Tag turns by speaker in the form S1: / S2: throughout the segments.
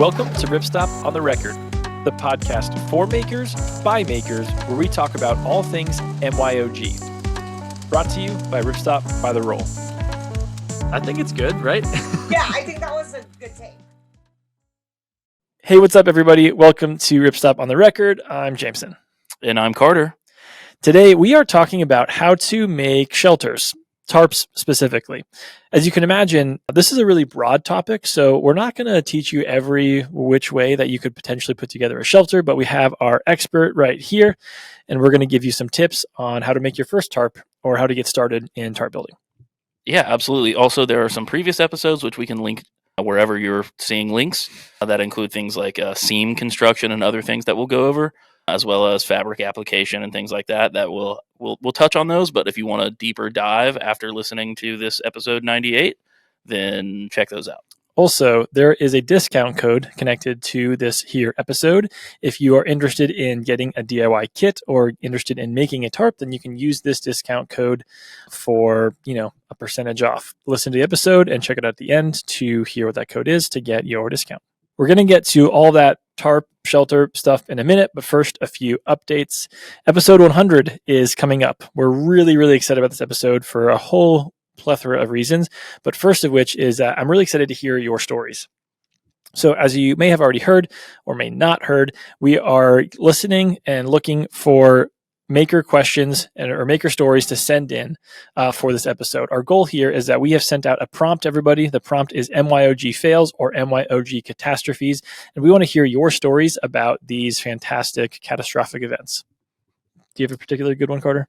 S1: Welcome to Ripstop on the Record, the podcast for makers, by makers, where we talk about all things MYOG. Brought to you by Ripstop by the Roll. I think it's good, right?
S2: Yeah, I think that was a good take.
S1: Hey, what's up, everybody? Welcome to Ripstop on the Record. I'm Jameson.
S3: And I'm Carter.
S1: Today, we are talking about how to make shelters. Tarps specifically. As you can imagine, this is a really broad topic, so we're not going to teach you every which way that you could potentially put together a shelter, but we have our expert right here, and we're going to give you some tips on how to make your first tarp or how to get started in tarp building.
S3: Yeah, absolutely. Also, there are some previous episodes which we can link wherever you're seeing links that include things like seam construction and other things that we'll go over, as well as fabric application and things like that. That we'll touch on those. But if you want a deeper dive after listening to this episode 98, then check those out.
S1: Also, there is a discount code connected to this here episode. If you are interested in getting a DIY kit or interested in making a tarp, then you can use this discount code for, a percentage off. Listen to the episode and check it out at the end to hear what that code is to get your discount. We're going to get to all that tarp shelter stuff in a minute, but first, a few updates. Episode 100 is coming up. We're really, really excited about this episode for a whole plethora of reasons, but first of which is I'm really excited to hear your stories. So as you may have already heard or may not heard, we are listening and looking for maker questions or maker stories to send in for this episode. Our goal here is that we have sent out a prompt to everybody. The prompt is MYOG fails or MYOG catastrophes, and we want to hear your stories about these fantastic catastrophic events. Do you have a particularly good one, Carter?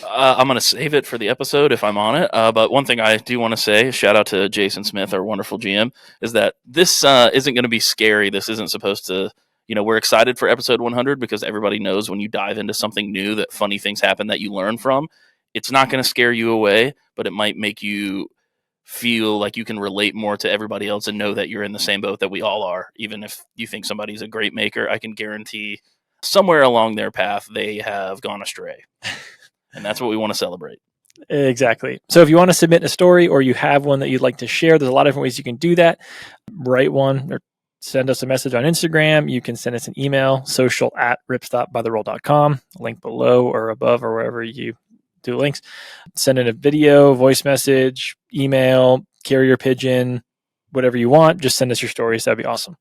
S3: I'm going to save it for the episode if I'm on it. But one thing I do want to say, shout out to Jason Smith, our wonderful GM, is that this isn't going to be scary. This isn't supposed to, we're excited for episode 100 because everybody knows when you dive into something new that funny things happen that you learn from. It's not going to scare you away, but it might make you feel like you can relate more to everybody else and know that you're in the same boat that we all are. Even if you think somebody's a great maker, I can guarantee somewhere along their path, they have gone astray. And that's what we want to celebrate.
S1: Exactly. So if you want to submit a story or you have one that you'd like to share, there's a lot of different ways you can do that. Write one or send us a message on Instagram. You can send us an email, social@ripstopbytheroll.com, link below or above or wherever you do links. Send in a video, voice message, email, carrier pigeon, whatever you want. Just send us your stories. That'd be awesome.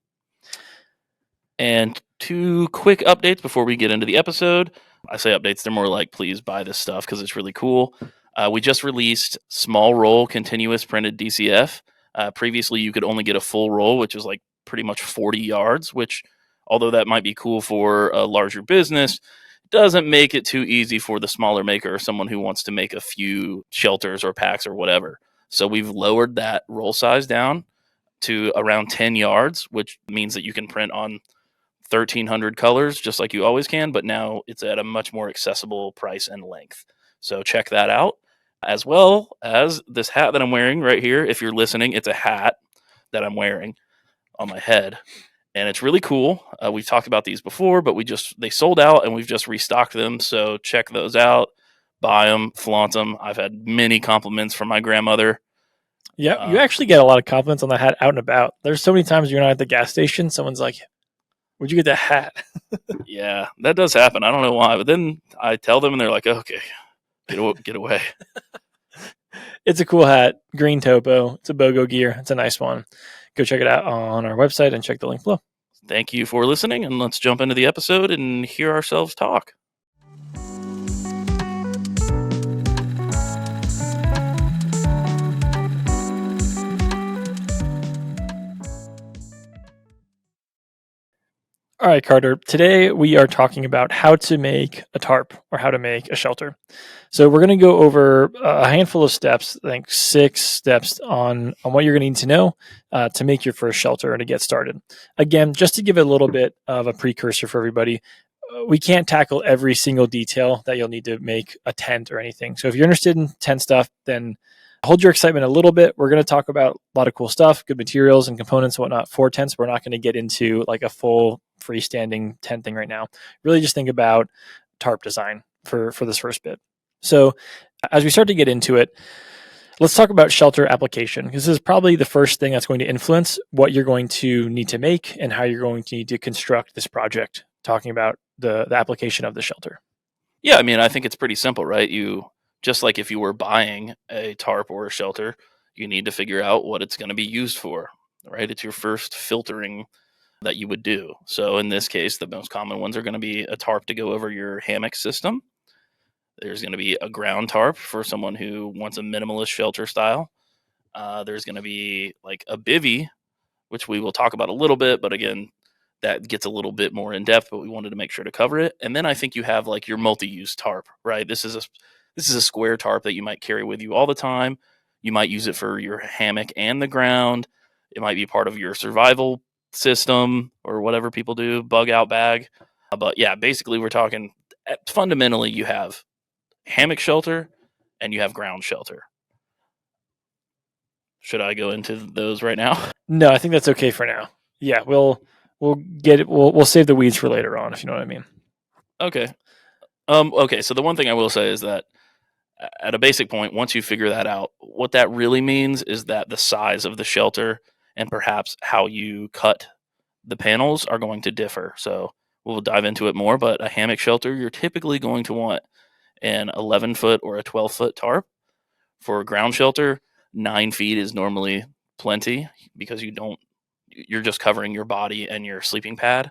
S3: And 2 quick updates before we get into the episode. I say updates, they're more like, please buy this stuff because it's really cool. We just released small roll continuous printed DCF. Previously, you could only get a full roll, which is like pretty much 40 yards, which, although that might be cool for a larger business, doesn't make it too easy for the smaller maker or someone who wants to make a few shelters or packs or whatever. So we've lowered that roll size down to around 10 yards, which means that you can print on 1,300 colors, just like you always can, but now it's at a much more accessible price and length. So check that out, as well as this hat that I'm wearing right here. If you're listening, it's a hat that I'm wearing on my head, and it's really cool. We've talked about these before, but they sold out, and we've just restocked them. So check those out, buy them, flaunt them. I've had many compliments from my grandmother.
S1: Yeah, you actually get a lot of compliments on the hat out and about. There's so many times you're not at the gas station, someone's like, "Where'd you get that hat?"
S3: Yeah, that does happen. I don't know why, but then I tell them and they're like, okay, get away.
S1: It's a cool hat. Green topo. It's a BOGO gear. It's a nice one. Go check it out on our website and check the link below.
S3: Thank you for listening, and let's jump into the episode and hear ourselves talk.
S1: All right, Carter. Today we are talking about how to make a tarp or how to make a shelter. So we're going to go over a handful of steps, I think 6 steps on what you're going to need to know to make your first shelter and to get started. Again, just to give a little bit of a precursor for everybody, we can't tackle every single detail that you'll need to make a tent or anything. So if you're interested in tent stuff, then hold your excitement a little bit. We're going to talk about a lot of cool stuff, good materials and components and whatnot for tents. We're not going to get into like a full freestanding tent thing right now. Really just think about tarp design for this first bit. So as we start to get into it, Let's talk about shelter application. This is probably the first thing that's going to influence what you're going to need to make and how you're going to need to construct this project, talking about the application of the shelter.
S3: Yeah, I mean, I think it's pretty simple, right? You just like if you were buying a tarp or a shelter, you need to figure out what it's going to be used for, right? It's your first filtering that you would do. So in this case, the most common ones are going to be a tarp to go over your hammock system. There's going to be a ground tarp for someone who wants a minimalist shelter style. There's going to be like a bivy, which we will talk about a little bit, but again, that gets a little bit more in depth, but we wanted to make sure to cover it. And then I think you have like your multi-use tarp, right? This is a square tarp that you might carry with you all the time. You might use it for your hammock and the ground. It might be part of your survival system or whatever people do, bug out bag. But yeah, basically we're talking fundamentally you have hammock shelter and you have ground shelter. Should I go into those right now?
S1: No, I think that's okay for now. Yeah, we'll get it. We'll save the weeds for later on, if you know what I mean.
S3: Okay. Okay, so the one thing I will say is that at a basic point, once you figure that out, what that really means is that the size of the shelter and perhaps how you cut the panels are going to differ. So we'll dive into it more, but a hammock shelter, you're typically going to want an 11-foot or a 12-foot tarp. For a ground shelter, 9 feet is normally plenty because you're just covering your body and your sleeping pad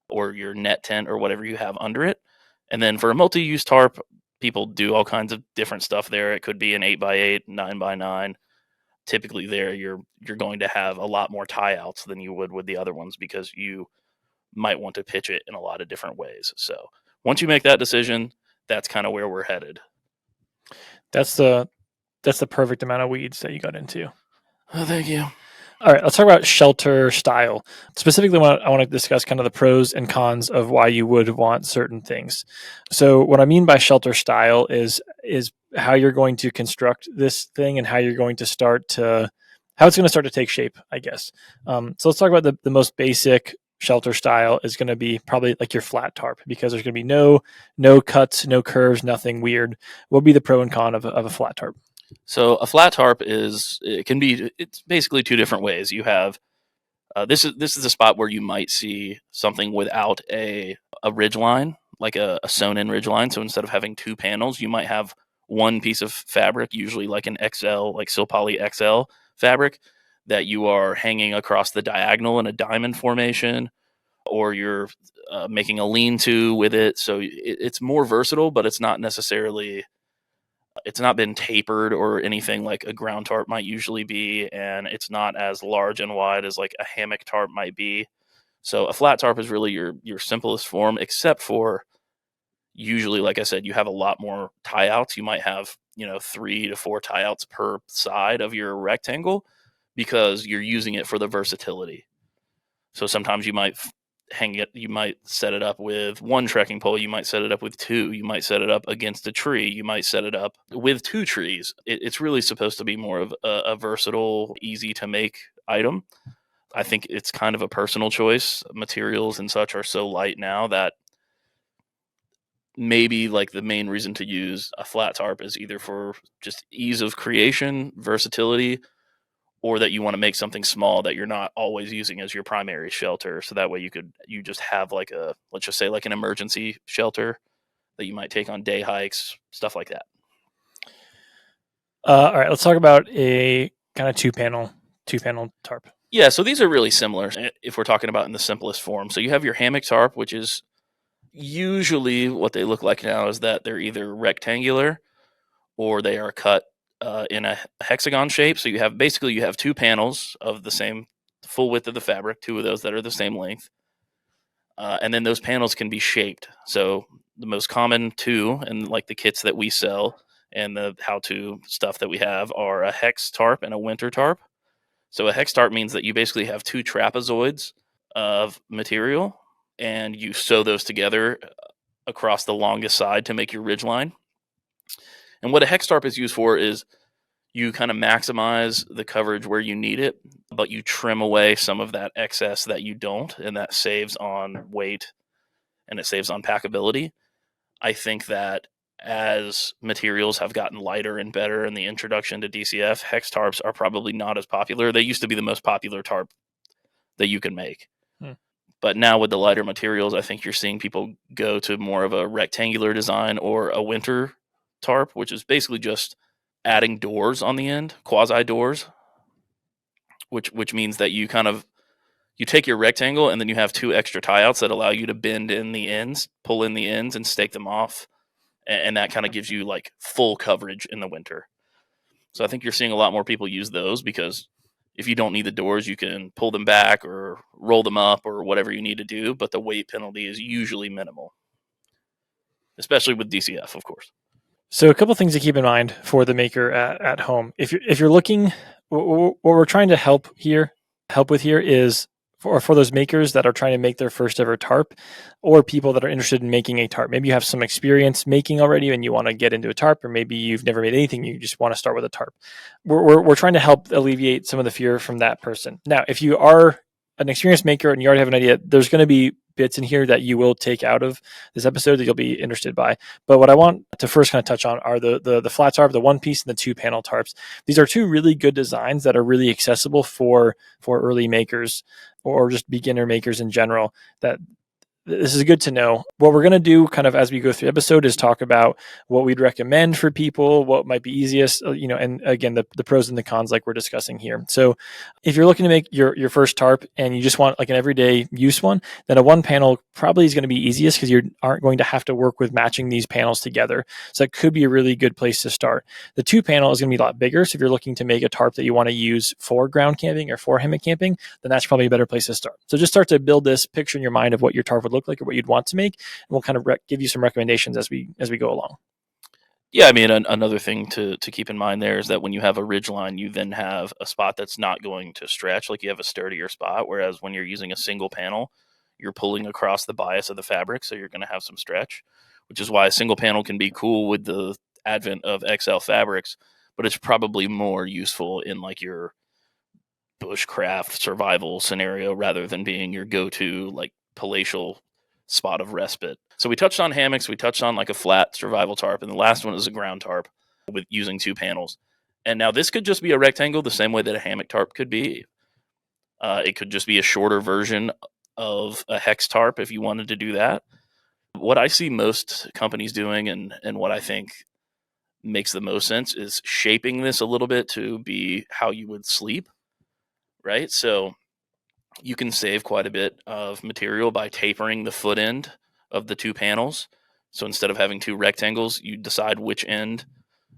S3: or your net tent or whatever you have under it. And then for a multi-use tarp, people do all kinds of different stuff there. It could be an 8x8, 9x9. Typically there you're going to have a lot more tie outs than you would with the other ones because you might want to pitch it in a lot of different ways. So once you make that decision, that's kind of where we're headed.
S1: That's the perfect amount of weeds that you got into.
S3: Oh, thank you.
S1: All right, let's talk about shelter style. Specifically, I want to discuss kind of the pros and cons of why you would want certain things. So, what I mean by shelter style is how you're going to construct this thing and how you're going to how it's going to start to take shape, I guess. So, let's talk about the most basic shelter style is going to be probably like your flat tarp because there's going to be no cuts, no curves, nothing weird. What would be the pro and con of a flat tarp?
S3: So a flat tarp it's basically two different ways. You have this is a spot where you might see something without a ridge line, like a sewn in ridge line. So instead of having two panels, you might have one piece of fabric, usually like an XL, like Silpoly XL fabric, that you are hanging across the diagonal in a diamond formation, or you're making a lean-to with it. So it's more versatile, but it's not been tapered or anything like a ground tarp might usually be, and it's not as large and wide as like a hammock tarp might be. So a flat tarp is really your simplest form, except for usually, like I said, you have a lot more tie outs. You might have 3 to 4 tie outs per side of your rectangle because you're using it for the versatility. So sometimes you might hang it, you might set it up with one trekking pole, you might set it up with two, you might set it up against a tree, you might set it up with two trees. It's really supposed to be more of a versatile, easy to make item. I think it's kind of a personal choice. Materials and such are so light now that maybe like the main reason to use a flat tarp is either for just ease of creation, versatility, or that you want to make something small that you're not always using as your primary shelter. So that way you just have like let's just say like an emergency shelter that you might take on day hikes, stuff like that.
S1: All right, let's talk about a kind of two panel tarp.
S3: Yeah, so these are really similar if we're talking about in the simplest form. So you have your hammock tarp, which is usually what they look like now is that they're either rectangular or they are cut in a hexagon shape. So you have two panels of the same full width of the fabric, two of those that are the same length. And then those panels can be shaped. So the most common two, and like the kits that we sell and the how-to stuff that we have, are a hex tarp and a winter tarp. So a hex tarp means that you basically have two trapezoids of material, and you sew those together across the longest side to make your ridge line. And what a hex tarp is used for is you kind of maximize the coverage where you need it, but you trim away some of that excess that you don't, and that saves on weight and it saves on packability. I think that as materials have gotten lighter and better in the introduction to DCF, hex tarps are probably not as popular. They used to be the most popular tarp that you can make. But now with the lighter materials, I think you're seeing people go to more of a rectangular design or a winter tarp, which is basically just adding doors on the end, quasi doors, which means that you take your rectangle and then you have 2 extra tie outs that allow you to bend in the ends, pull in the ends, and stake them off, and that kind of gives you like full coverage in the winter. So I think you're seeing a lot more people use those because if you don't need the doors, you can pull them back or roll them up or whatever you need to do, but the weight penalty is usually minimal, especially with DCF, of course.
S1: So a couple things to keep in mind for the maker at home. If you're looking, what we're trying to help with here is for those makers that are trying to make their first ever tarp, or people that are interested in making a tarp. Maybe you have some experience making already and you want to get into a tarp, or maybe you've never made anything, you just want to start with a tarp. We're trying to help alleviate some of the fear from that person. Now, if you are an experienced maker and you already have an idea, there's going to be bits in here that you will take out of this episode that you'll be interested by. But what I want to first kind of touch on are the flat tarp, the one piece, and the 2 panel tarps. These are 2 really good designs that are really accessible for early makers or just beginner makers in general. That this is good to know. What we're going to do kind of as we go through the episode is talk about what we'd recommend for people, what might be easiest, and again, the pros and the cons like we're discussing here. So if you're looking to make your first tarp and you just want like an everyday use one, then a 1 panel probably is going to be easiest because you aren't going to have to work with matching these panels together. So that could be a really good place to start. The 2 panel is going to be a lot bigger. So if you're looking to make a tarp that you want to use for ground camping or for hammock camping, then that's probably a better place to start. So just start to build this picture in your mind of what your tarp would look like or what you'd want to make, and we'll kind of give you some recommendations as we go along.
S3: Yeah, I mean, another thing to keep in mind there is that when you have a ridge line, you then have a spot that's not going to stretch, like you have a sturdier spot, whereas when you're using a single panel, you're pulling across the bias of the fabric, so you're going to have some stretch, which is why a single panel can be cool with the advent of XL fabrics, but it's probably more useful in like your bushcraft survival scenario rather than being your go-to like palatial spot of respite. So we touched on hammocks, we touched on like a flat survival tarp, and the last one is a ground tarp with using 2 panels. And now this could just be a rectangle the same way that a hammock tarp could be. It could just be a shorter version of a hex tarp if you wanted to do that. What I see most companies doing and what I think makes the most sense is shaping this a little bit to be how you would sleep, right? So you can save quite a bit of material by tapering the foot end of the 2 panels. So instead of having 2 rectangles, you decide which end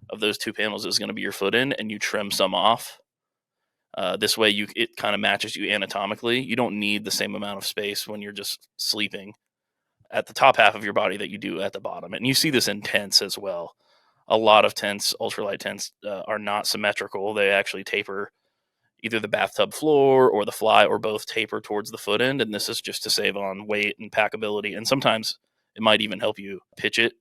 S3: of those 2 panels is going to be your foot end, and you trim some off. This way, it kind of matches you anatomically. You don't need the same amount of space when you're just sleeping at the top half of your body that you do at the bottom. And you see this in tents as well. A lot of tents, ultralight tents, are not symmetrical. They actually taper. Either the bathtub floor or the fly or both taper towards the foot end. And this is just to save on weight and packability. And sometimes it might even help you pitch it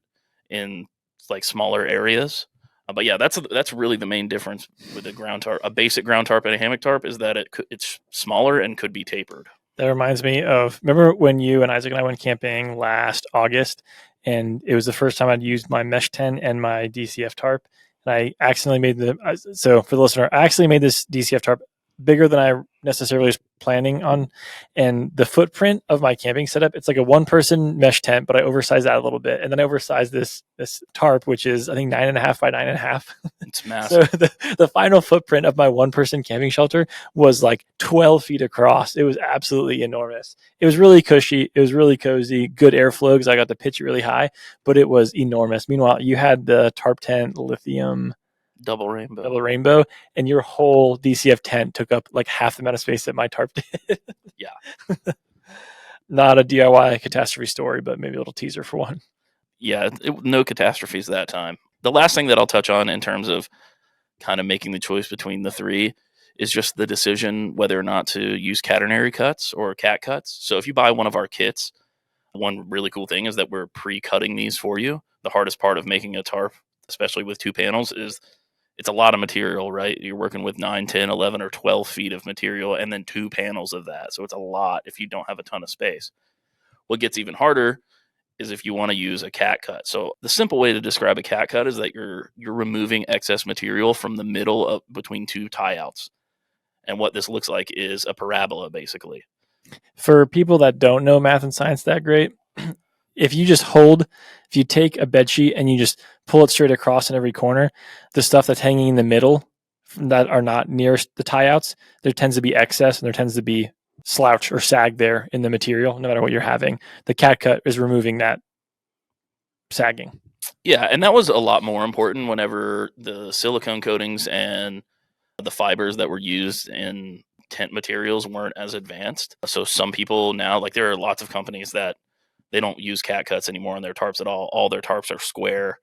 S3: in like smaller areas. But yeah, that's really the main difference with a ground tarp. A basic ground tarp and a hammock tarp is that it's smaller and could be tapered.
S1: That reminds me of, remember when you and Isaac and I went camping last August, and it was the first time I'd used my mesh tent and my DCF tarp, and I accidentally made so for the listener, I accidentally made this DCF tarp bigger than I necessarily was planning on, and the footprint of my camping setup, it's like a 1-person mesh tent, but I oversized that a little bit, and then I oversized this tarp, which is I think 9.5 by 9.5.
S3: It's massive.
S1: So the final footprint of my 1-person camping shelter was like 12 feet across. It was absolutely enormous. It was really cushy. It was really cozy, good airflow because I got to pitch it really high, but it was enormous. Meanwhile, you had the tarp tent lithium
S3: Double rainbow.
S1: And your whole DCF tent took up like half the amount of space that my tarp did.
S3: Yeah.
S1: Not a DIY catastrophe story, but maybe a little teaser for one.
S3: Yeah, no catastrophes that time. The last thing that I'll touch on in terms of kind of making the choice between the 3 is just the decision whether or not to use catenary cuts or cat cuts. So if you buy one of our kits, one really cool thing is that we're pre-cutting these for you. The hardest part of making a tarp, especially with 2 panels, is it's a lot of material, right? You're working with 9, 10, 11, or 12 feet of material and then 2 panels of that. So it's a lot if you don't have a ton of space. What gets even harder is if you want to use a cat cut. So the simple way to describe a cat cut is that you're removing excess material from the middle of between two tie outs. And what this looks like is a parabola, basically.
S1: For people that don't know math and science that great, if you take a bed sheet and you just pull it straight across in every corner, the stuff that's hanging in the middle that are not near the tie outs, there tends to be excess and there tends to be slouch or sag there in the material, no matter what you're having. The cat cut is removing that sagging.
S3: Yeah, and that was a lot more important whenever the silicone coatings and the fibers that were used in tent materials weren't as advanced. So some people now, like there are lots of companies that they don't use cat cuts anymore on their tarps at all. All their tarps are square.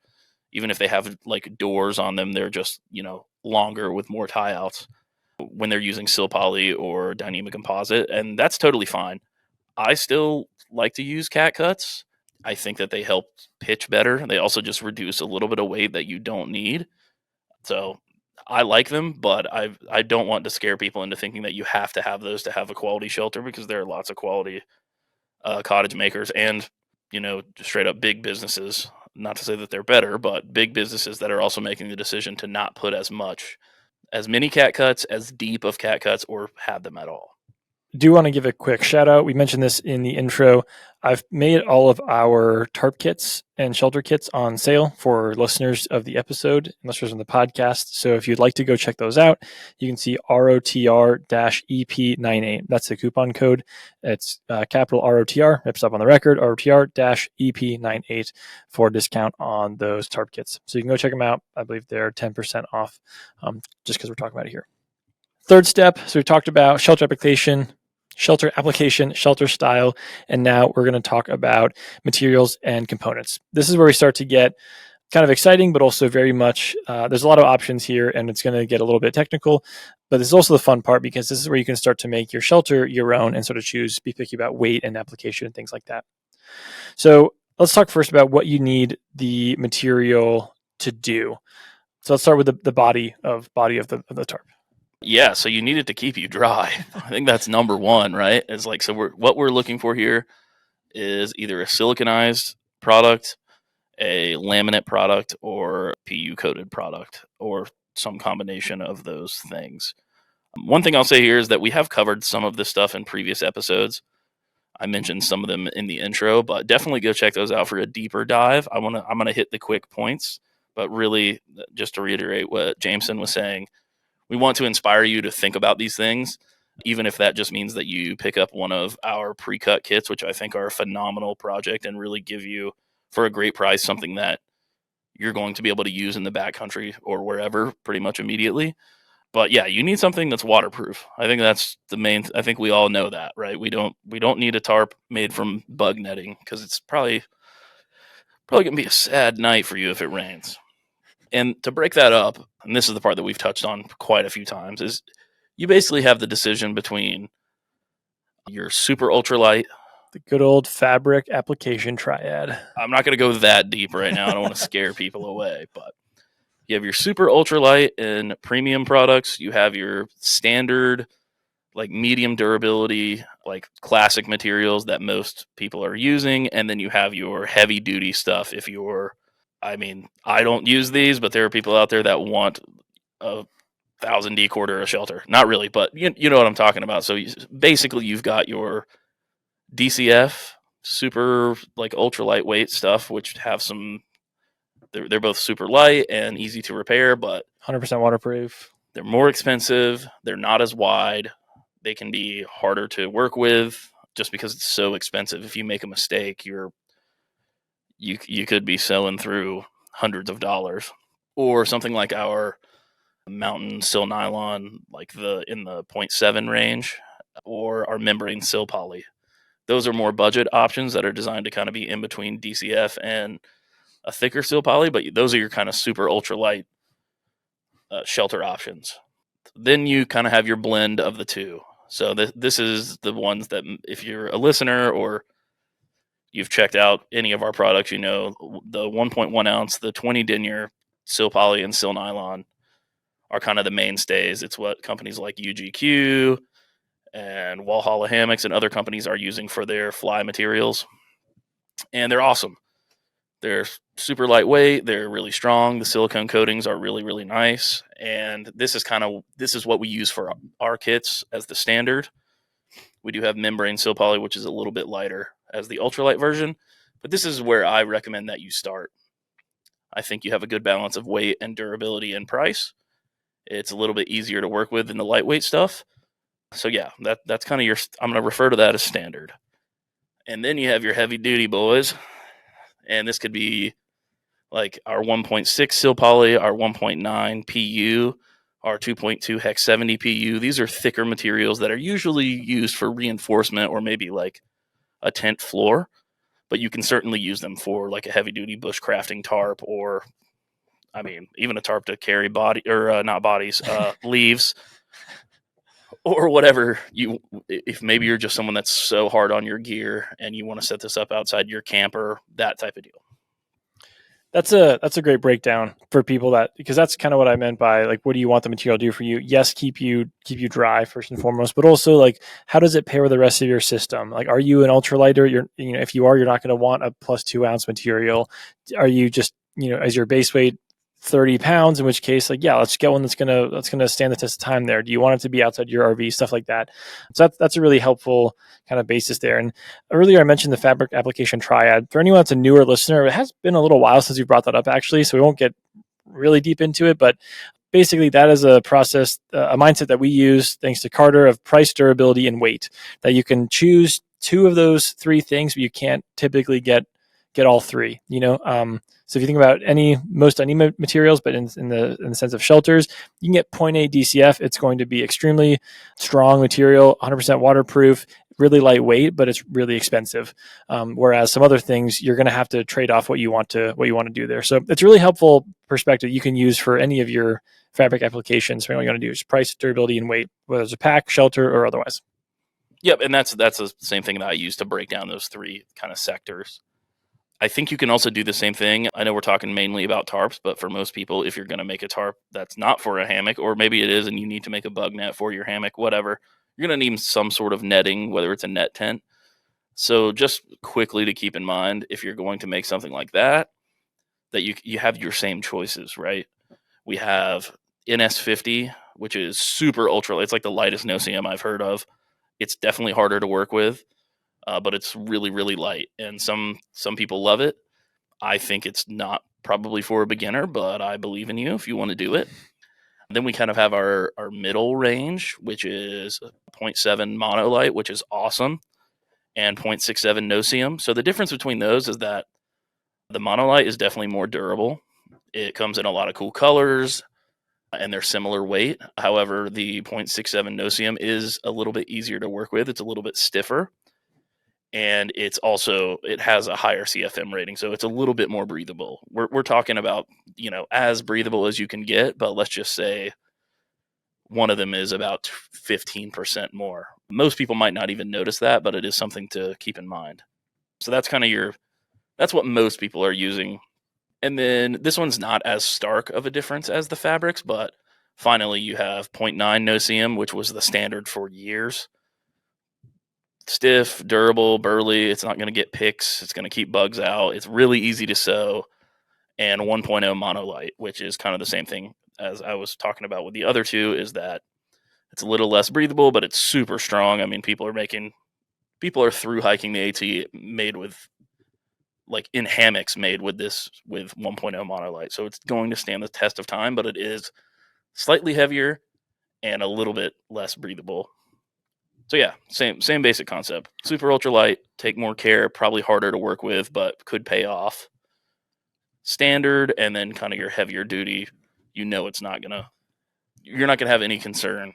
S3: Even if they have like doors on them, they're just, longer with more tie outs when they're using sil poly or dynamic composite. And that's totally fine. I still like to use cat cuts. I think that they help pitch better. They also just reduce a little bit of weight that you don't need. So I like them, but I don't want to scare people into thinking that you have to have those to have a quality shelter, because there are lots of quality cottage makers and straight up big businesses. Not to say that they're better, but big businesses that are also making the decision to not put as many cat cuts, as deep of cat cuts, or have them at all.
S1: Do want to give a quick shout out. We mentioned this in the intro. I've made all of our tarp kits and shelter kits on sale for listeners of the episode, listeners on the podcast. So if you'd like to go check those out, you can see ROTR-EP98. That's the coupon code. It's capital ROTR, Ripstop on the record, ROTR-EP98 for a discount on those tarp kits. So you can go check them out. I believe they're 10% off just because we're talking about it here. Third step, so we talked about shelter application, shelter style, and now we're going to talk about materials and components. This is where we start to get kind of exciting, but also very much, there's a lot of options here, and it's going to get a little bit technical, but this is also the fun part, because this is where you can start to make your shelter your own and sort of be picky about weight and application and things like that. So let's talk first about what you need the material to do. So let's start with the body of the tarp.
S3: Yeah, so you need it to keep you dry. I think that's number one, right? It's like, so what we're looking for here is either a siliconized product, a laminate product, or PU coated product, or some combination of those things. One thing I'll say here is that we have covered some of this stuff in previous episodes. I mentioned some of them in the intro, but definitely go check those out for a deeper dive. I'm gonna hit the quick points, but really, just to reiterate what Jameson was saying, we want to inspire you to think about these things, even if that just means that you pick up one of our pre-cut kits, which I think are a phenomenal project and really give you, for a great price, something that you're going to be able to use in the backcountry or wherever pretty much immediately. But yeah, you need something that's waterproof. I think that's the main. I think we all know that, right? We don't need a tarp made from bug netting, because it's probably gonna be a sad night for you if it rains. And to break that up, and this is the part that we've touched on quite a few times, is you basically have the decision between your super ultralight.
S1: The good old fabric application triad.
S3: I'm not going to go that deep right now. I don't want to scare people away, but you have your super ultralight and premium products. You have your standard, like medium durability, like classic materials that most people are using. And then you have your heavy duty stuff. I don't use these, but there are people out there that want a 1,000 D cord or a shelter. Not really, but you know what I'm talking about. So basically, you've got your DCF, super like ultra lightweight stuff, which have some. They're both super light and easy to repair, but
S1: 100% waterproof.
S3: They're more expensive. They're not as wide. They can be harder to work with just because it's so expensive. If you make a mistake, you could be selling through hundreds of dollars. Or something like our mountain sil nylon, like in the 0.7 range, or our membrane sil poly. Those are more budget options that are designed to kind of be in between DCF and a thicker sil poly, but those are your kind of super ultralight shelter options. Then you kind of have your blend of the two. So this is the ones that, if you're a listener or you've checked out any of our products, the 1.1 ounce, the 20 denier sil poly and sil nylon are kind of the mainstays. It's what companies like UGQ and Walhalla Hammocks and other companies are using for their fly materials. and they're awesome. They're super lightweight. They're really strong. The silicone coatings are really, really nice. And this is what we use for our kits as the standard. We do have membrane sil poly, which is a little bit lighter as the ultralight version, but this is where I recommend that you start. I think you have a good balance of weight and durability and price. It's a little bit easier to work with than the lightweight stuff. So yeah, that's kind of I'm going to refer to that as standard. And then you have your heavy duty boys. And this could be like our 1.6 sil poly, our 1.9 PU, our 2.2 hex 70 PU. These are thicker materials that are usually used for reinforcement or maybe like a tent floor, but you can certainly use them for like a heavy duty bushcrafting tarp, or I mean, even a tarp to carry not bodies, leaves, or whatever if maybe you're just someone that's so hard on your gear and you want to set this up outside your camper, that type of deal.
S1: That's a great breakdown for people, because that's kind of what I meant by like, what do you want the material to do for you? Yes, keep you dry first and foremost, but also like, how does it pair with the rest of your system? Like, are you an ultralighter? If you are, you're not going to want a plus 2 ounce material. Are you just, as your base weight 30 pounds, in which case, like, yeah, let's get one that's gonna stand the test of time there. Do you want it to be outside your RV, stuff like that? So that's a really helpful kind of basis there. And earlier I mentioned the fabric application triad. For anyone that's a newer listener, it has been a little while since we brought that up, actually, so we won't get really deep into it, but basically that is a process, a mindset that we use thanks to Carter, of price, durability, and weight, that you can choose 2 of those 3 things, but you can't typically get all 3, so if you think about most any materials, but in the sense of shelters, you can get 0.8 DCF. It's going to be extremely strong material, 100% waterproof, really lightweight, but it's really expensive. Whereas some other things, you're going to have to trade off what you want to do there. So it's a really helpful perspective you can use for any of your fabric applications. What you want to do is price, durability, and weight, whether it's a pack, shelter, or otherwise.
S3: Yep, and that's the same thing that I use to break down those 3 kind of sectors. I think you can also do the same thing. I know we're talking mainly about tarps, but for most people, if you're going to make a tarp that's not for a hammock, or maybe it is and you need to make a bug net for your hammock, whatever, you're going to need some sort of netting, whether it's a net tent. So just quickly to keep in mind, if you're going to make something like that you have your same choices, right? We have NS50, which is super ultra. It's like the lightest no-CM I've heard of. It's definitely harder to work with. But it's really, really light, and some people love it. I think it's not probably for a beginner, but I believe in you if you want to do it. Then we kind of have our middle range, which is 0.7 monolight, which is awesome, and 0.67 no-CM. So the difference between those is that the monolight is definitely more durable. It comes in a lot of cool colors, and they're similar weight. However, the 0.67 no-CM is a little bit easier to work with. It's a little bit stiffer. And it has a higher CFM rating, so it's a little bit more breathable. We're talking about, as breathable as you can get, but let's just say one of them is about 15% more. Most people might not even notice that, but it is something to keep in mind. So that's kind of that's what most people are using. And then this one's not as stark of a difference as the fabrics, but finally you have 0.9 no-CM, which was the standard for years. Stiff, durable, burly. It's not going to get picks. It's going to keep bugs out. It's really easy to sew. And 1.0 monolight, which is kind of the same thing as I was talking about with the other 2, is that it's a little less breathable, but it's super strong. I mean, people are through hiking the AT made with, like, in hammocks made with 1.0 monolight. So it's going to stand the test of time, but it is slightly heavier and a little bit less breathable. So yeah, same basic concept. Super ultralight, take more care, probably harder to work with, but could pay off. Standard, and then kind of your heavier duty. You're not gonna have any concern.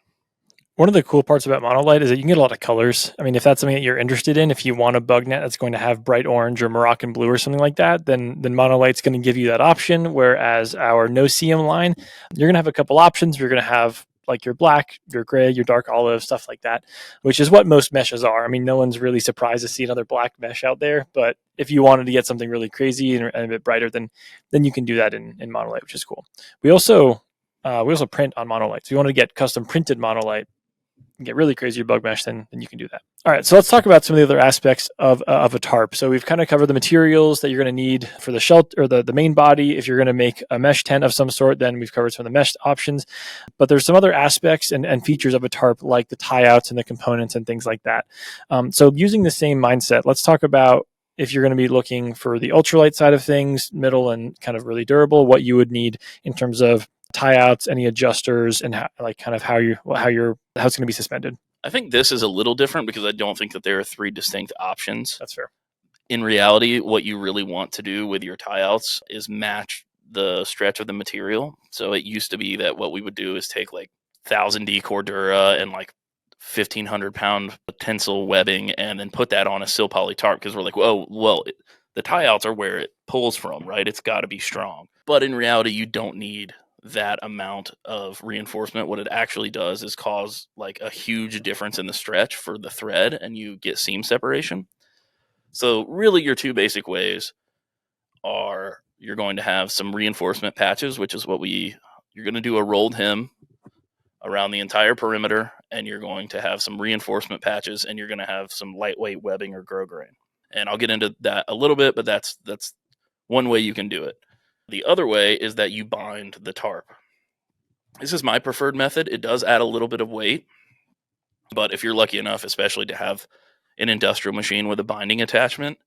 S1: One of the cool parts about monolight is that you can get a lot of colors. I mean, if that's something that you're interested in, if you want a bug net that's going to have bright orange or Moroccan blue or something like that, then monolight's going to give you that option. Whereas our no-CM line, you're going to have a couple options. You're going to have like your black, your gray, your dark olive, stuff like that, which is what most meshes are. I mean, no one's really surprised to see another black mesh out there, but if you wanted to get something really crazy and a bit brighter, then you can do that in monolight, which is cool. We also print on monolight. So if you want to get custom printed monolight, get really crazy bug mesh, then you can do that. All right, so let's talk about some of the other aspects of a tarp. So we've kind of covered the materials that you're going to need for the shelter or the main body. If you're going to make a mesh tent of some sort, then we've covered some of the mesh options. But there's some other aspects and features of a tarp, like the tie outs and the components and things like that. So using the same mindset, let's talk about if you're going to be looking for the ultralight side of things, middle and kind of really durable, what you would need in terms of tie outs, any adjusters, and how it's going to be suspended.
S3: I think this is a little different because I don't think that there are three distinct options.
S1: That's fair.
S3: In reality, what you really want to do with your tie outs is match the stretch of the material. So it used to be that what we would do is take like 1000D Cordura and like 1,500-pound tensile webbing and then put that on a sil poly tarp because we're like, the tie outs are where it pulls from, right? It's got to be strong. But in reality, you don't need that amount of reinforcement. What it actually does is cause like a huge difference in the stretch for the thread, and you get seam separation. So really your two basic ways are you're going to have some reinforcement patches, which is you're going to do a rolled hem around the entire perimeter, and you're going to have some reinforcement patches, and you're going to have some lightweight webbing or grosgrain. And I'll get into that a little bit, but that's one way you can do it. The other way is that you bind the tarp. This is my preferred method. It does add a little bit of weight, but if you're lucky enough, especially to have an industrial machine with a binding attachment,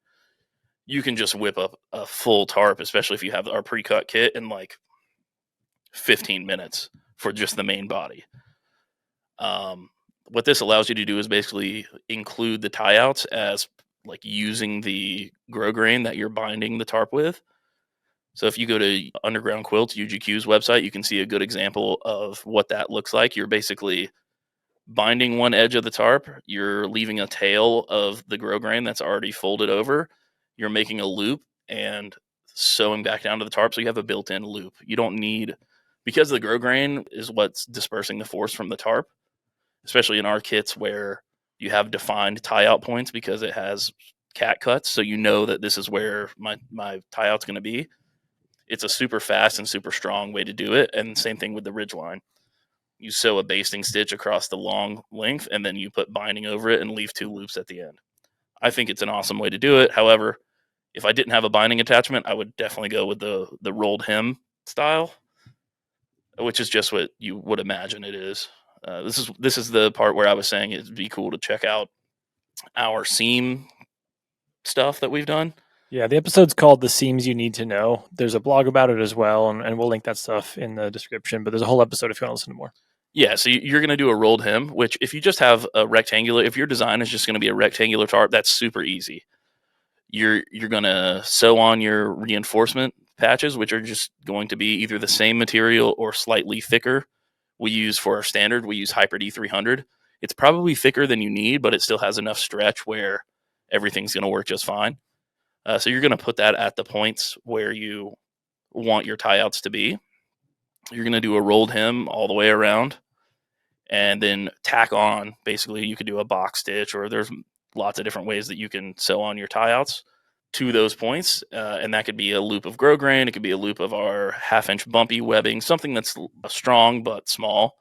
S3: you can just whip up a full tarp, especially if you have our pre-cut kit, in like 15 minutes for just the main body. What this allows you to do is basically include the tie outs as like using the grosgrain that you're binding the tarp with. So if you go to Underground Quilts, UGQ's website, you can see a good example of what that looks like. You're basically binding one edge of the tarp. You're leaving a tail of the grosgrain that's already folded over. You're making a loop and sewing back down to the tarp. So you have a built-in loop. You don't need, because the grosgrain is what's dispersing the force from the tarp, especially in our kits where you have defined tie-out points because it has cat cuts. So you know that this is where my tie-out's going to be. It's a super fast and super strong way to do it. And same thing with the ridgeline. You sew a basting stitch across the long length, and then you put binding over it and leave 2 loops at the end. I think it's an awesome way to do it. However, if I didn't have a binding attachment, I would definitely go with the rolled hem style, which is just what you would imagine it is. This is the part where I was saying it'd be cool to check out our seam stuff that we've done.
S1: Yeah, the episode's called The Seams You Need to Know. There's a blog about it as well, and we'll link that stuff in the description. But there's a whole episode if you want to listen to more.
S3: Yeah, so you're going to do a rolled hem, which if you just have a rectangular, if your design is just going to be a rectangular tarp, that's super easy. You're going to sew on your reinforcement patches, which are just going to be either the same material or slightly thicker. We use for our standard, we use Hyper D300. It's probably thicker than you need, but it still has enough stretch where everything's going to work just fine. So you're going to put that at the points where you want your tie outs to be. You're going to do a rolled hem all the way around and then tack on. Basically, you could do a box stitch, or there's lots of different ways that you can sew on your tie outs to those points. And that could be a loop of grosgrain. It could be a loop of our 1/2-inch bumpy webbing, something that's strong but small.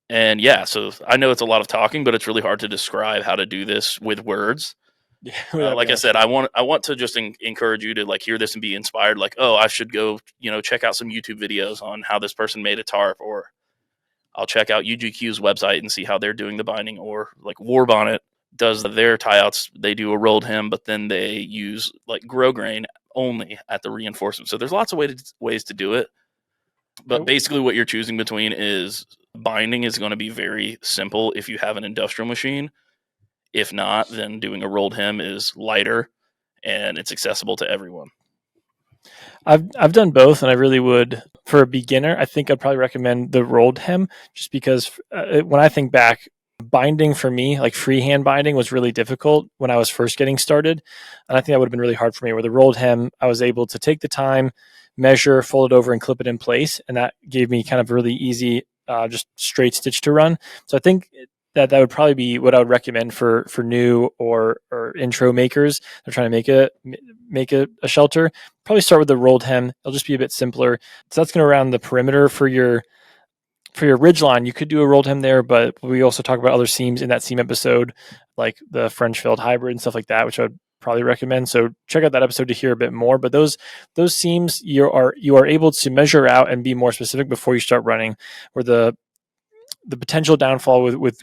S3: And yeah, so I know it's a lot of talking, but it's really hard to describe how to do this with words.
S1: Yeah,
S3: Like I said, I want to just encourage you to like hear this and be inspired. Like, oh, I should go, check out some YouTube videos on how this person made a tarp, or I'll check out UGQ's website and see how they're doing the binding, or like War Bonnet does their tie outs. They do a rolled hem, but then they use like grosgrain only at the reinforcement. So there's lots of ways to do it. But basically what you're choosing between is binding is going to be very simple if you have an industrial machine. If not, then doing a rolled hem is lighter and it's accessible to everyone.
S1: I've done both, and I really would, for a beginner, I think I'd probably recommend the rolled hem, just because when I think back, binding for me, like freehand binding, was really difficult when I was first getting started. And I think that would have been really hard for me. Where the rolled hem, I was able to take the time, measure, fold it over, and clip it in place. And that gave me kind of really easy, just straight stitch to run. So I think that would probably be what I would recommend for new or intro makers. They're trying to make a shelter. Probably start with the rolled hem. It'll just be a bit simpler. So that's going to round the perimeter for your for your ridgeline, you could do a rolled hem there, but we also talk about other seams in that seam episode, like the French filled hybrid and stuff like that, which I would probably recommend. So check out that episode to hear a bit more. But those seams you are able to measure out and be more specific before you start running. Where the potential downfall with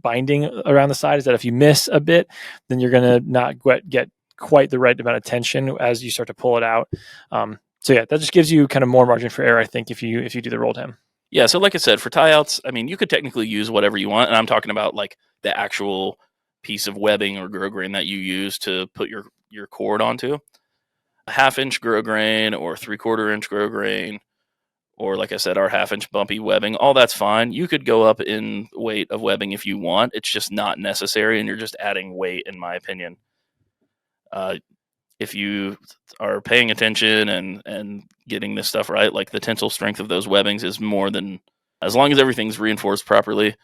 S1: binding around the side is that if you miss a bit, then you're going to not get quite the right amount of tension as you start to pull it out. So yeah, that just gives you kind of more margin for error, I think, if you do the rolled hem.
S3: Yeah, so like I said, for tie outs, I mean, you could technically use whatever you want, and I'm talking about like the actual piece of webbing or grosgrain that you use to put your cord onto. A 1/2 inch grosgrain or 3/4 inch grosgrain, or like I said, our 1/2 inch bumpy webbing, all that's fine. You could go up in weight of webbing if you want. It's just not necessary, and you're just adding weight, in my opinion. If you are paying attention and getting this stuff right, like the tensile strength of those webbings is more than, as long as everything's reinforced properly,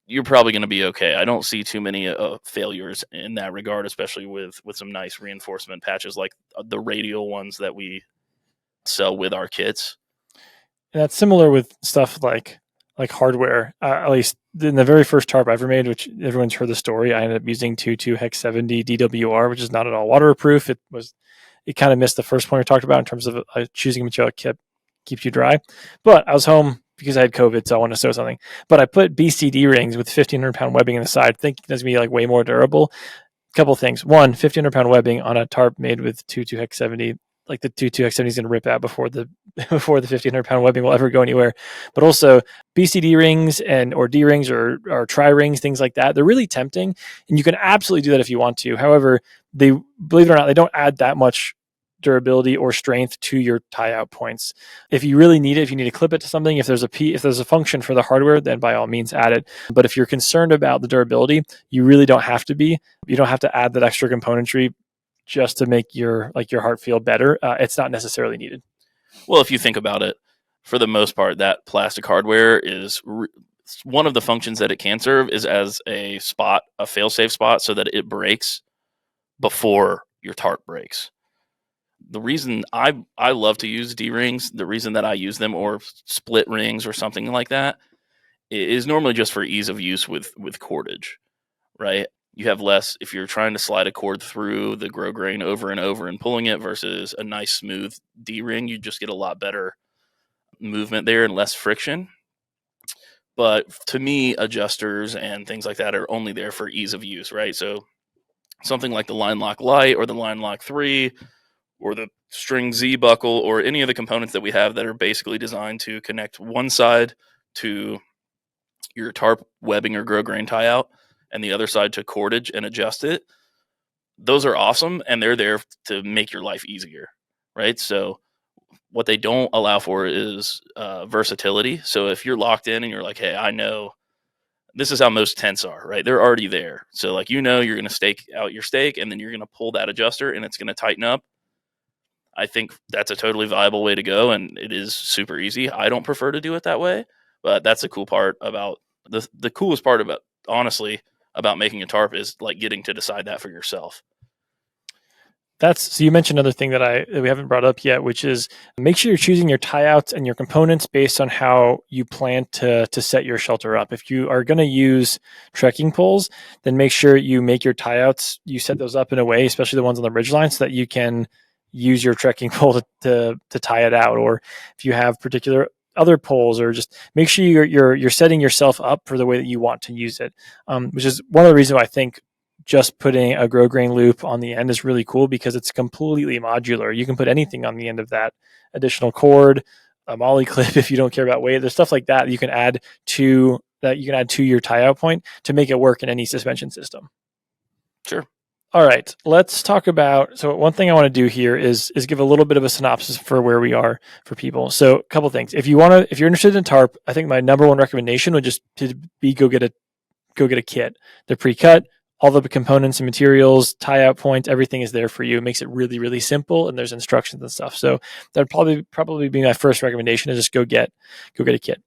S3: you're probably going to be okay. I don't see too many failures in that regard, especially with some nice reinforcement patches like the radial ones that we sell with our kits.
S1: And that's similar with stuff like hardware. At least in the very first tarp I ever made, which everyone's heard the story, I ended up using 22 Hex 70 DWR, which is not at all waterproof. It kind of missed the first point we talked about in terms of choosing a material that keeps you dry. But I was home because I had COVID, so I wanted to sew something. But I put BCD rings with 1,500-pound webbing in the side, thinking it's going to be like way more durable. Couple things. One, 1,500-pound webbing on a tarp made with 22 Hex 70. Like the 22 Hex 70 is going to rip out before the 1,500-pound webbing will ever go anywhere. But also BCD rings or D rings or tri rings, things like that. They're really tempting, and you can absolutely do that if you want to. However, they, believe it or not, they don't add that much durability or strength to your tie out points. If you really need it, if you need to clip it to something, if there's a function for the hardware, then by all means add it. But if you're concerned about the durability, you really don't have to be. You don't have to add that extra componentry just to make your heart feel better. It's not necessarily needed.
S3: Well, if you think about it, for the most part, that plastic hardware is one of the functions that it can serve is as a fail-safe spot, so that it breaks before your tarp breaks. The reason I love to use D-rings, the reason that I use them, or split rings or something like that, is normally just for ease of use with cordage, right? You have less, if you're trying to slide a cord through the grosgrain over and over and pulling it versus a nice smooth D-ring, you just get a lot better movement there and less friction. But to me, adjusters and things like that are only there for ease of use, right? So something like the Line Lock Lite or the Line Lock 3 or the String Z buckle or any of the components that we have that are basically designed to connect one side to your tarp webbing or grosgrain tie out and the other side to cordage and adjust it. Those are awesome, and they're there to make your life easier, right? So what they don't allow for is versatility. So if you're locked in and you're like, hey, I know this is how most tents are, right? They're already there. So like, you're going to stake out your stake and then you're going to pull that adjuster and it's going to tighten up. I think that's a totally viable way to go, and it is super easy. I don't prefer to do it that way, but that's the cool part about the coolest part about, honestly, about making a tarp is like getting to decide that for yourself.
S1: So you mentioned another thing that we haven't brought up yet, which is make sure you're choosing your tie outs and your components based on how you plan to set your shelter up. If you are going to use trekking poles, then make sure you make your tie outs, you set those up in a way, especially the ones on the ridgeline, so that you can use your trekking pole to tie it out. Or if you have particular other poles, or just make sure you're setting yourself up for the way that you want to use it, which is one of the reasons why I think just putting a grosgrain loop on the end is really cool, because it's completely modular. You can put anything on the end of that, additional cord, a molly clip if you don't care about weight. There's stuff like that you can add to your tie out point to make it work in any suspension system.
S3: Sure.
S1: All right, let's talk about, so one thing I want to do here is give a little bit of a synopsis for where we are for people. So a couple things. If you're interested in tarp, I think my number one recommendation would just be go get a kit. They're pre-cut. All the components and materials, tie out points, everything is there for you. It makes it really, really simple, and there's instructions and stuff. So that'd probably be my first recommendation, is just go get a kit.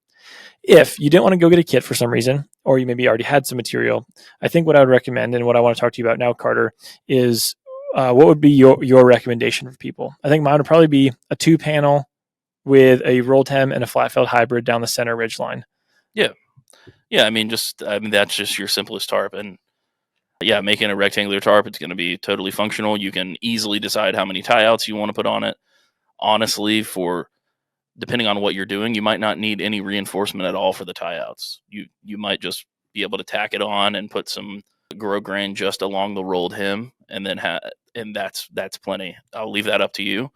S1: If you didn't want to go get a kit for some reason, or you maybe already had some material, I think what I would recommend, and what I want to talk to you about now, Carter, is what would be your recommendation for people? I think mine would probably be a 2-panel with a rolled hem and a flat felt hybrid down the center ridgeline.
S3: Yeah. I mean, that's just your simplest tarp. And yeah, making a rectangular tarp, it's going to be totally functional. You can easily decide how many tie outs you want to put on it. Honestly, depending on what you're doing, you might not need any reinforcement at all for the tie outs. You might just be able to tack it on and put some grow grain just along the rolled hem, and then and that's plenty. I'll leave that up to you,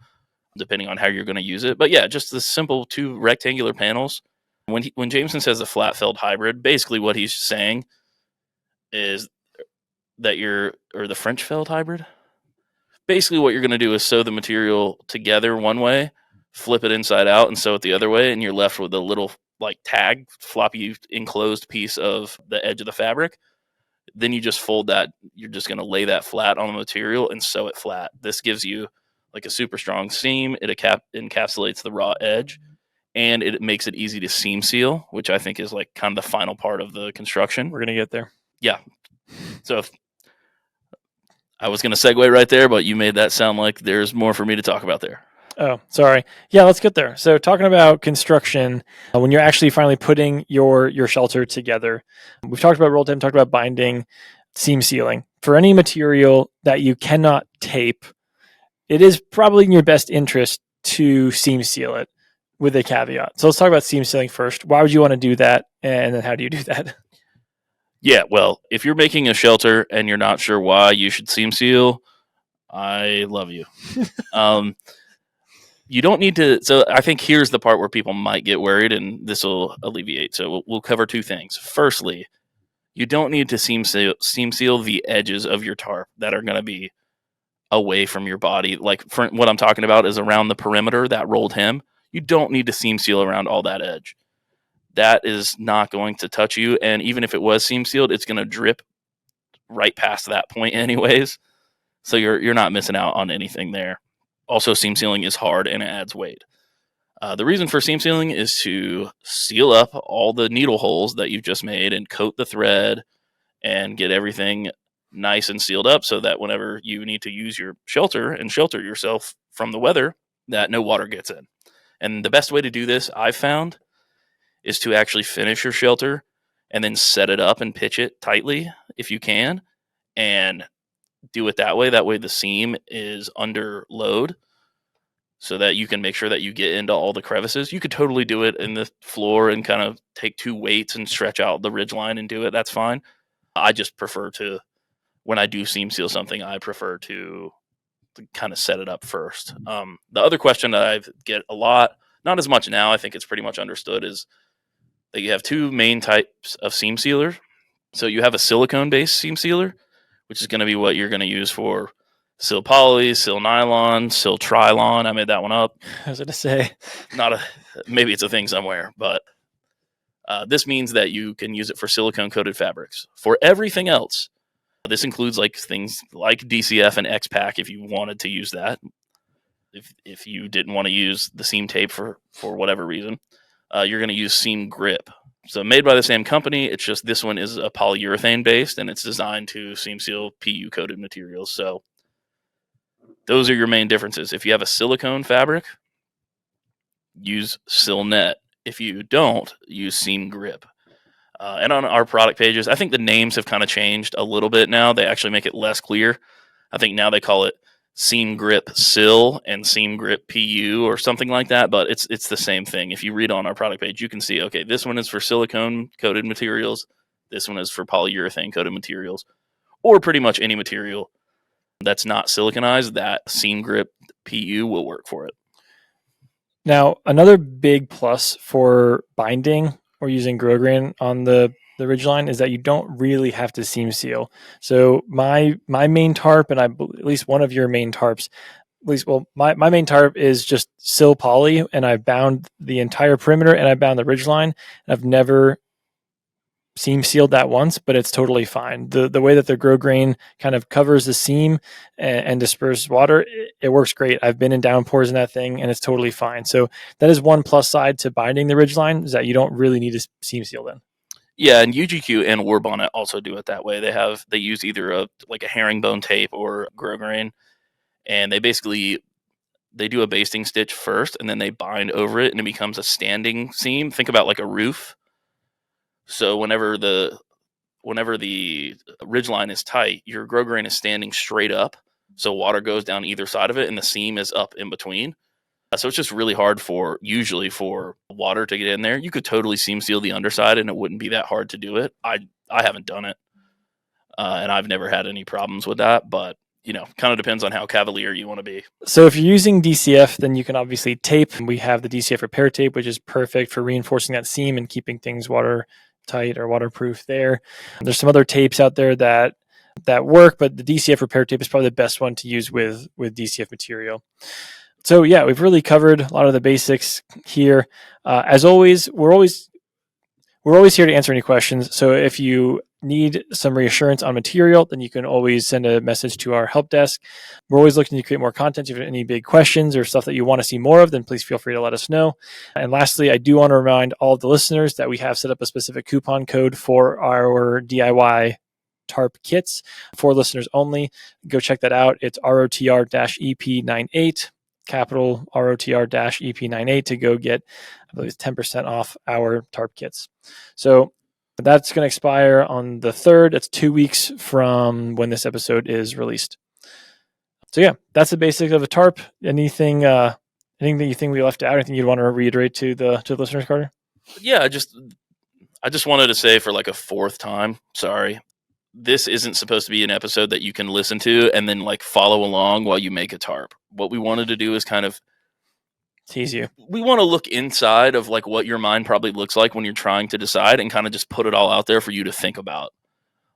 S3: depending on how you're going to use it. But yeah, just the simple 2 rectangular panels. When Jameson says a flat felled hybrid, basically what he's saying is that or the French felled hybrid. Basically, what you're going to do is sew the material together one way, flip it inside out, and sew it the other way, and you're left with a little like tag, floppy enclosed piece of the edge of the fabric. Then you just fold that. You're just going to lay that flat on the material and sew it flat. This gives you like a super strong seam. It encapsulates the raw edge, and it makes it easy to seam seal, which I think is like kind of the final part of the construction.
S1: We're going to get there.
S3: Yeah. So I was going to segue right there, but you made that sound like there's more for me to talk about there.
S1: Oh, sorry. Yeah, let's get there. So talking about construction, when you're actually finally putting your shelter together, we've talked about roll tape, talked about binding, seam sealing. For any material that you cannot tape, it is probably in your best interest to seam seal it with a caveat. So let's talk about seam sealing first. Why would you want to do that? And then how do you do that?
S3: Yeah, well, if you're making a shelter and you're not sure why you should seam seal, I love you. You don't need to. So I think here's the part where people might get worried, and this will alleviate. So we'll cover 2 things. Firstly, you don't need to seam seal the edges of your tarp that are going to be away from your body. Like what I'm talking about is around the perimeter, that rolled hem. You don't need to seam seal around all that edge. That is not going to touch you. And even if it was seam sealed, it's going to drip right past that point anyways. So you're not missing out on anything there. Also, seam sealing is hard and it adds weight. The reason for seam sealing is to seal up all the needle holes that you've just made and coat the thread and get everything nice and sealed up so that whenever you need to use your shelter and shelter yourself from the weather, that no water gets in. And the best way to do this, I've found, is to actually finish your shelter and then set it up and pitch it tightly if you can, and do it that way. That way the seam is under load so that you can make sure that you get into all the crevices. You could totally do it in the floor and kind of take 2 weights and stretch out the ridge line and do it. That's fine. I just prefer to, when I do seam seal something, I prefer to kind of set it up first. The other question that I get a lot, not as much now, I think it's pretty much understood, is that you have 2 main types of seam sealer. So you have a silicone-based seam sealer, which is going to be what you're going to use for sil poly, sil nylon, sil trilon. I made that one up.
S1: I was going to say,
S3: maybe it's a thing somewhere, but this means that you can use it for silicone-coated fabrics. For everything else, this includes like things like DCF and X-Pack if you wanted to use that. If you didn't want to use the seam tape for whatever reason, you're going to use seam grip. So made by the same company, it's just this one is a polyurethane based and it's designed to seam seal PU coated materials. So those are your main differences. If you have a silicone fabric, use Silnet. If you don't, use seam grip. And on our product pages, I think the names have kind of changed a little bit now. They actually make it less clear. I think now they call it seam grip sil and seam grip pu or something like that, but it's the same thing. If you read on our product page, you can see, okay, this one is for silicone coated materials, this one is for polyurethane coated materials, or pretty much any material that's not siliconized. That seam grip pu will work for it.
S1: Now, another big plus for binding or using grow grain on the ridgeline is that you don't really have to seam seal. So my main tarp, and at least one of your main tarps, my main tarp is just sil poly, and I bound the entire perimeter and I bound the ridgeline. And I've never seam sealed that once, but it's totally fine. The way that the grow grain kind of covers the seam and disperses water, it works great. I've been in downpours in that thing and it's totally fine. So that is one plus side to binding the ridgeline, is that you don't really need to seam seal then.
S3: Yeah, and UGQ and War Bonnet also do it that way. They use either a herringbone tape or grow grain, and they basically they do a basting stitch first, and then they bind over it, and it becomes a standing seam. Think about like a roof. So whenever the ridgeline is tight, your grosgrain is standing straight up, so water goes down either side of it, and the seam is up in between. So it's just really hard usually for water to get in there. You could totally seam seal the underside, and it wouldn't be that hard to do it. I haven't done it, and I've never had any problems with that. But kind of depends on how cavalier you want to be.
S1: So if you're using DCF, then you can obviously tape. We have the DCF repair tape, which is perfect for reinforcing that seam and keeping things watertight or waterproof there. There's some other tapes out there that work, but the DCF repair tape is probably the best one to use with DCF material. So yeah, we've really covered a lot of the basics here. As always, we're always here to answer any questions. So if you need some reassurance on material, then you can always send a message to our help desk. We're always looking to create more content. If you have any big questions or stuff that you want to see more of, then please feel free to let us know. And lastly, I do want to remind all of the listeners that we have set up a specific coupon code for our DIY Tarp kits for listeners only. Go check that out. It's ROTR-EP98, capital ROTR-EP98 to go get, I believe it's 10% off our Tarp kits. So that's going to expire on the 3rd. That's 2 weeks from when this episode is released. So yeah, that's the basics of a tarp. Anything you think we left out? Anything you'd want to reiterate to the listeners, Carter?
S3: Yeah, I just wanted to say for like a 4th time, sorry. This isn't supposed to be an episode that you can listen to and then like follow along while you make a tarp. What we wanted to do is kind of
S1: tease you.
S3: We want to look inside of like what your mind probably looks like when you're trying to decide, and kind of just put it all out there for you to think about.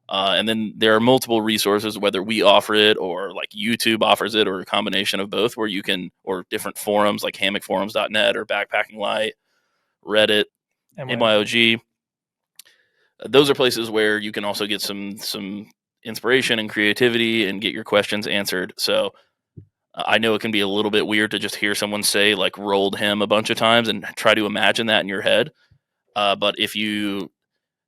S3: And then there are multiple resources, whether we offer it or like YouTube offers it, or a combination of both, where you can, or different forums like hammockforums.net or Backpacking Light, Reddit, MYOG. Those are places where you can also get some inspiration and creativity and get your questions answered. So I know it can be a little bit weird to just hear someone say like rolled him a bunch of times and try to imagine that in your head. But if you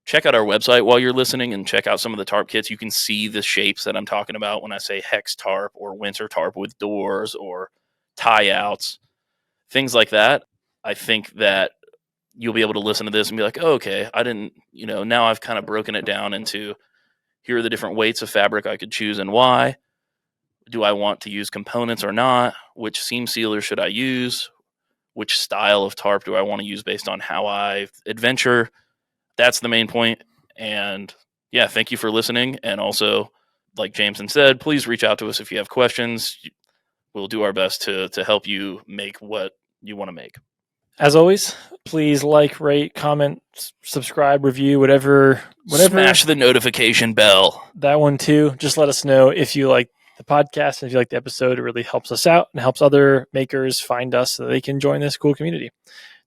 S3: check out our website while you're listening and check out some of the tarp kits, you can see the shapes that I'm talking about when I say hex tarp or winter tarp with doors or tie outs, things like that. I think that you'll be able to listen to this and be like, oh, okay, I didn't, now I've kind of broken it down into here are the different weights of fabric I could choose and why. Do I want to use components or not? Which seam sealer should I use? Which style of tarp do I want to use based on how I adventure? That's the main point. And yeah, thank you for listening. And also, like Jameson said, please reach out to us if you have questions. We'll do our best to help you make what you want to make.
S1: As always, please like, rate, comment, subscribe, review, whatever.
S3: Smash the notification bell.
S1: That one too. Just let us know if you like the podcast and if you like the episode. It really helps us out and helps other makers find us so they can join this cool community.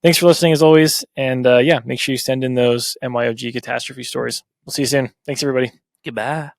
S1: Thanks for listening as always. And yeah, make sure you send in those MYOG catastrophe stories. We'll see you soon. Thanks, everybody.
S3: Goodbye.